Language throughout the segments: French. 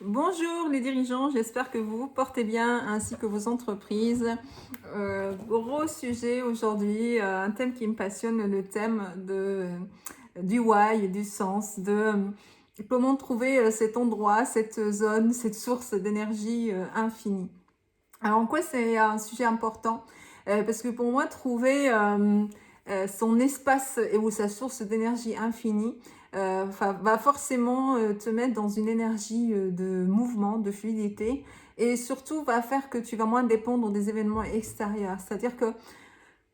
Bonjour les dirigeants, j'espère que vous vous portez bien ainsi que vos entreprises. Gros sujet aujourd'hui, un thème qui me passionne, le thème du why, du sens, comment trouver cet endroit, cette zone, cette source d'énergie infinie. Alors en quoi c'est un sujet important? Parce que pour moi, trouver son espace ou sa source d'énergie infinie va forcément te mettre dans une énergie de mouvement, de fluidité, et surtout va faire que tu vas moins dépendre des événements extérieurs. C'est-à-dire que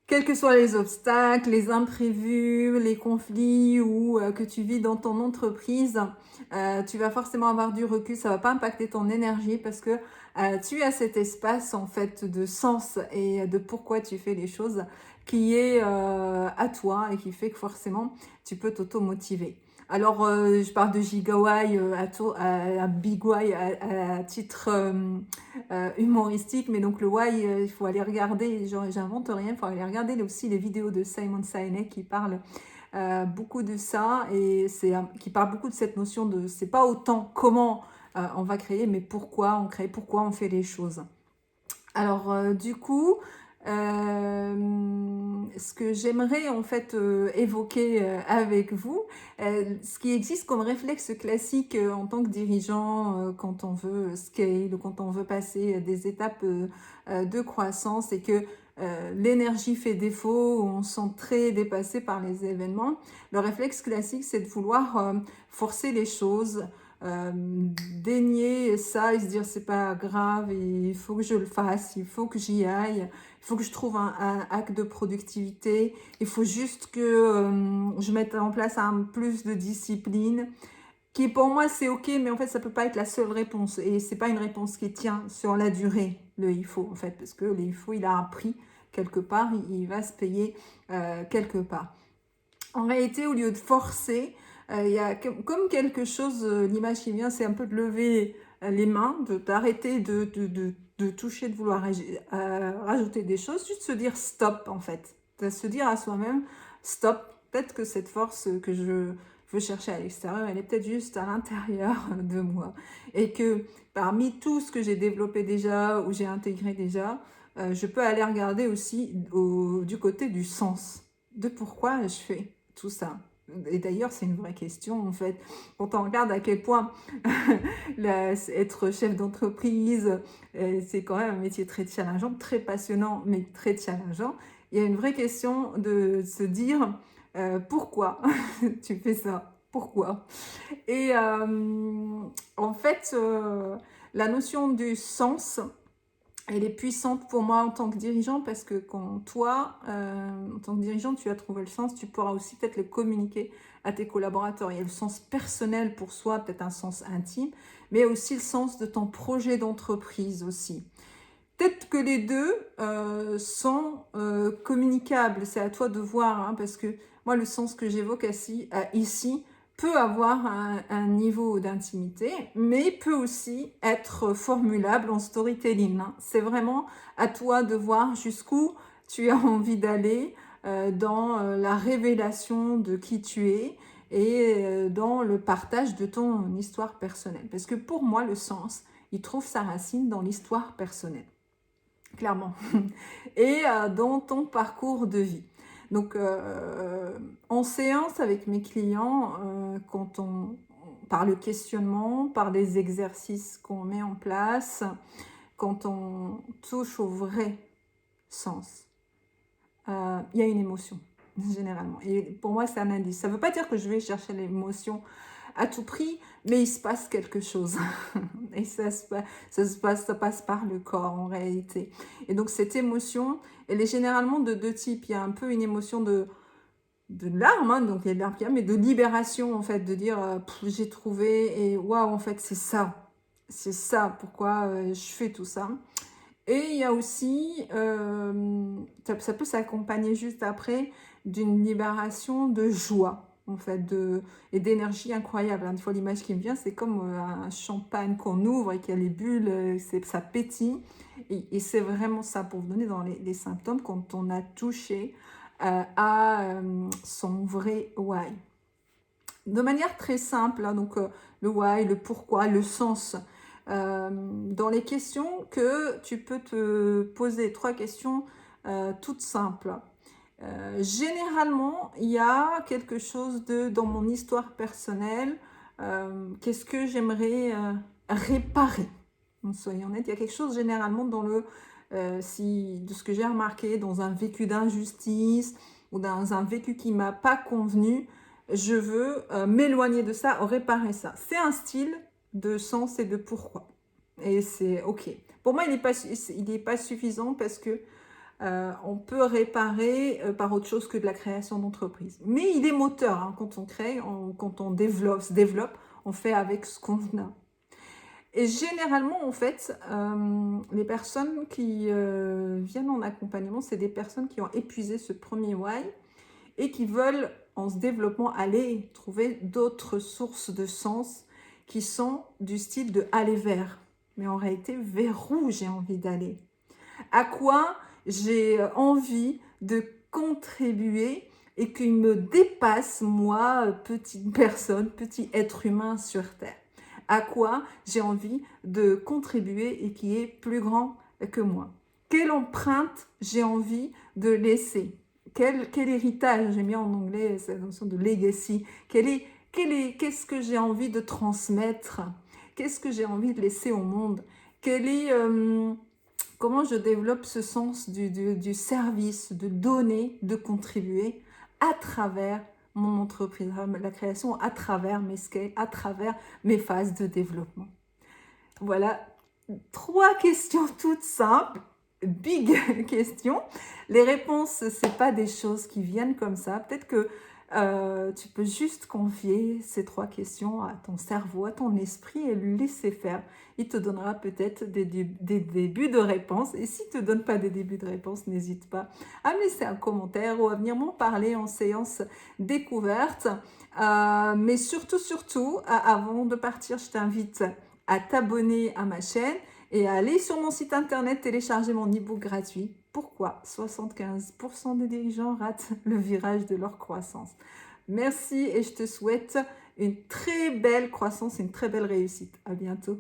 quels que soient les obstacles, les imprévus, les conflits ou que tu vis dans ton entreprise, tu vas forcément avoir du recul, ça va pas impacter ton énergie parce que tu as cet espace en fait de sens et de pourquoi tu fais les choses qui est à toi et qui fait que forcément tu peux t'auto-motiver. Alors, je parle de Gigawai à Big Why à titre humoristique, mais donc le why, il faut aller regarder, genre, j'invente rien, il faut aller regarder aussi les vidéos de Simon Sinek qui parle beaucoup de ça et qui parle beaucoup de cette notion de c'est pas autant comment on va créer, mais pourquoi on crée, pourquoi on fait les choses. Alors, du coup, ce que j'aimerais en fait évoquer avec vous, ce qui existe comme réflexe classique en tant que dirigeant quand on veut scale, ou quand on veut passer des étapes de croissance et que l'énergie fait défaut, on se sent très dépassé par les événements. Le réflexe classique, c'est de vouloir forcer les choses, euh, dénier ça et se dire c'est pas grave, il faut que je le fasse, il faut que j'y aille, il faut que je trouve un hack de productivité, il faut juste que je mette en place un plus de discipline qui pour moi c'est ok, mais en fait ça peut pas être la seule réponse et c'est pas une réponse qui tient sur la durée, le il faut en fait, parce que le il faut il a un prix quelque part, il va se payer quelque part. En réalité, au lieu de forcer, il y a comme quelque chose, l'image qui vient, c'est un peu de lever les mains, d'arrêter de toucher, de vouloir rajouter des choses, juste se dire stop en fait. De se dire à soi-même stop, peut-être que cette force que je veux chercher à l'extérieur, elle est peut-être juste à l'intérieur de moi. Et que parmi tout ce que j'ai développé déjà ou j'ai intégré déjà, je peux aller regarder aussi du côté du sens, de pourquoi je fais tout ça. Et d'ailleurs, c'est une vraie question en fait. Quand on regarde à quel point être chef d'entreprise, c'est quand même un métier très challengeant, très passionnant, mais très challengeant. Il y a une vraie question de se dire pourquoi tu fais ça, pourquoi. Et en fait, la notion du sens, elle est puissante pour moi en tant que dirigeant parce que quand toi, en tant que dirigeant, tu as trouvé le sens, tu pourras aussi peut-être le communiquer à tes collaborateurs. Il y a le sens personnel pour soi, peut-être un sens intime, mais aussi le sens de ton projet d'entreprise aussi. Peut-être que les deux sont communicables, c'est à toi de voir, hein, parce que moi, le sens que j'évoque ici peut avoir un niveau d'intimité, mais peut aussi être formulable en storytelling, hein. C'est vraiment à toi de voir jusqu'où tu as envie d'aller dans la révélation de qui tu es et dans le partage de ton histoire personnelle. Parce que pour moi, le sens, il trouve sa racine dans l'histoire personnelle, clairement, et dans ton parcours de vie. Donc, en séance avec mes clients, par le questionnement, par les exercices qu'on met en place, quand on touche au vrai sens, il y a une émotion, généralement. Et pour moi, c'est un indice. Ça ne veut pas dire que je vais chercher l'émotion à tout prix, mais il se passe quelque chose. Et ça passe par le corps en réalité. Et donc cette émotion, elle est généralement de deux types. Il y a un peu une émotion de larmes, hein, donc il y a de larmes qui mais de libération en fait, de dire j'ai trouvé et waouh, en fait c'est ça pourquoi je fais tout ça. Et il y a aussi, ça peut s'accompagner juste après d'une libération de joie, en fait, et d'énergie incroyable, hein. Des fois, l'image qui me vient, c'est comme un champagne qu'on ouvre et qu'il y a les bulles, ça pétille. Et c'est vraiment ça, pour vous donner dans les symptômes, quand on a touché à son vrai why. De manière très simple, hein, donc le why, le pourquoi, le sens. dans les questions que tu peux te poser 3 questions toutes simples. Généralement, il y a quelque chose dans mon histoire personnelle, qu'est-ce que j'aimerais réparer? Soyons honnêtes, il y a quelque chose généralement de ce que j'ai remarqué, dans un vécu d'injustice ou dans un vécu qui m'a pas convenu, je veux m'éloigner de ça, réparer ça. C'est un style de sens et de pourquoi. Et c'est OK. Pour moi, il n'est pas suffisant parce que on peut réparer par autre chose que de la création d'entreprise. Mais il est moteur, hein, quand on crée, quand on se développe, on fait avec ce qu'on a. Et généralement, en fait, les personnes qui viennent en accompagnement, c'est des personnes qui ont épuisé ce premier why et qui veulent, en se développant, aller trouver d'autres sources de sens qui sont du style de aller vers. Mais en réalité, vers où j'ai envie d'aller? À quoi j'ai envie de contribuer et qui me dépasse, moi, petite personne, petit être humain sur Terre. À quoi j'ai envie de contribuer et qui est plus grand que moi. Quelle empreinte j'ai envie de laisser? Quel héritage, j'ai mis en anglais cette notion de legacy, qu'est-ce que j'ai envie de transmettre? Qu'est-ce que j'ai envie de laisser au monde? Comment je développe ce sens du service, de donner, de contribuer à travers mon entreprise, la création à travers mes scales, à travers mes phases de développement. Voilà, 3 questions toutes simples, big questions. Les réponses, c'est pas des choses qui viennent comme ça. Peut-être que tu peux juste confier ces 3 questions à ton cerveau, à ton esprit et le laisser faire. Il te donnera peut-être des débuts de réponse. Et s'il ne te donne pas des débuts de réponse, n'hésite pas à me laisser un commentaire ou à venir m'en parler en séance découverte. Mais surtout, avant de partir, je t'invite à t'abonner à ma chaîne et à aller sur mon site internet télécharger mon e-book gratuit. Pourquoi 75% des dirigeants ratent le virage de leur croissance? Merci et je te souhaite une très belle croissance et une très belle réussite. À bientôt.